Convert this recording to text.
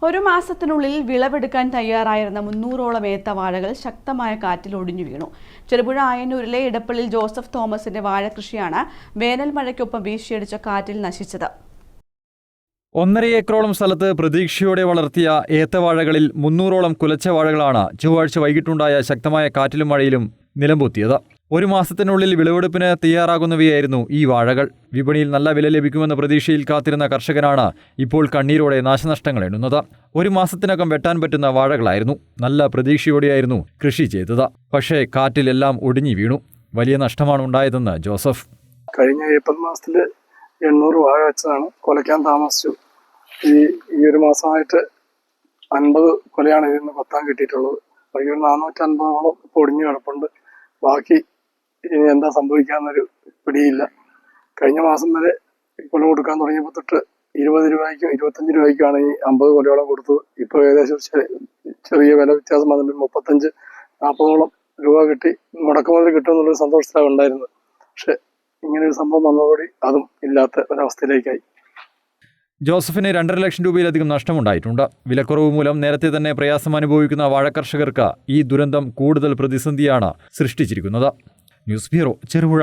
ഒരു മാസത്തിനുള്ളിൽ വിളവെടുക്കാൻ തയ്യാറായിരുന്ന 300ഓളം ഏത്തവാഴകൾ ശക്തമായ കാറ്റിൽ ഒടിഞ്ഞു വീണു. ചെറുപുഴ ആയന്നൂരിലെ ഇടപ്പള്ളിൽ ജോസഫ് തോമസിന്റെ വാഴകൃഷിയാണ് വേനൽ മഴയ്ക്കൊപ്പം വീശിയടിച്ച കാറ്റിൽ നശിച്ചത്. 1.5 ഏക്കറോളം സ്ഥലത്ത് പ്രതീക്ഷയോടെ വളർത്തിയ ഏത്തവാഴകളിൽ 300ഓളം കുലച്ച വാഴകളാണ് ചൊവ്വാഴ്ച വൈകിട്ടുണ്ടായ ശക്തമായ കാറ്റിലും മഴയിലും നിലംപൊത്തിയത്. ഒരു മാസത്തിനുള്ളിൽ വിളവെടുപ്പിന് തയ്യാറാകുന്നവയായിരുന്നു ഈ വാഴകൾ. വിപണിയിൽ നല്ല വില ലഭിക്കുമെന്ന പ്രതീക്ഷയിൽ കാത്തിരുന്ന കർഷകനാണ് ഇപ്പോൾ കണ്ണീരോടെ നാശനഷ്ടങ്ങൾ എണ്ണുന്നത്. ഒരു മാസത്തിനകം വെട്ടാൻ പറ്റുന്ന വാഴകളായിരുന്നു. നല്ല പ്രതീക്ഷയോടെയായിരുന്നു കൃഷി ചെയ്തത്. പക്ഷേ കാറ്റിലെല്ലാം ഒടിഞ്ഞു വീണു. വലിയ നഷ്ടമാണ് ഉണ്ടായതെന്ന് ജോസഫ്. കഴിഞ്ഞ ഏപ്രിൽ മാസത്തിൽ 800 വാഴ വെച്ചതാണ്. കൊലയ്ക്കാൻ താമസിച്ചു. ഈ ഒരു മാസമായിട്ട് 50 കൊലയാണ് ഇതിന് കൊത്താൻ കിട്ടിയിട്ടുള്ളത്. ഒരു 450ഓളം പൊടിഞ്ഞു കിടപ്പുണ്ട്. ബാക്കി ഇനി എന്താ സംഭവിക്കാന്നൊരു പിടിയില്ല. കഴിഞ്ഞ മാസം വരെ കൊല കൊടുക്കാൻ തുടങ്ങിയപ്പോൾ തൊട്ട് 20 രൂപയ്ക്കും 25 രൂപയ്ക്കാണ് ഈ 50 കൊലയോളം കൊടുത്തത്. ഇപ്പോൾ ഏകദേശം ചെറിയ വില വ്യത്യാസം വന്നിട്ട് 35-40ഓളം രൂപ കിട്ടി. മുടക്കുമുതൽ കിട്ടുമെന്നുള്ളൊരു സന്തോഷത്തിലാണ് ഉണ്ടായിരുന്നത്. പക്ഷെ ഇങ്ങനെയൊരു സംഭവം വന്നതോടെ അതും ഇല്ലാത്ത ഒരവസ്ഥയിലേക്കായി. ജോസഫിന് 2.5 ലക്ഷം രൂപയിലധികം നഷ്ടമുണ്ടായിട്ടുണ്ട്. വിലക്കുറവ് മൂലം നേരത്തെ തന്നെ പ്രയാസം അനുഭവിക്കുന്ന വാഴക്കർഷകർക്ക് ഈ ദുരന്തം കൂടുതൽ പ്രതിസന്ധിയാണ് സൃഷ്ടിച്ചിരിക്കുന്നത്. News bureau, Cherupuzha.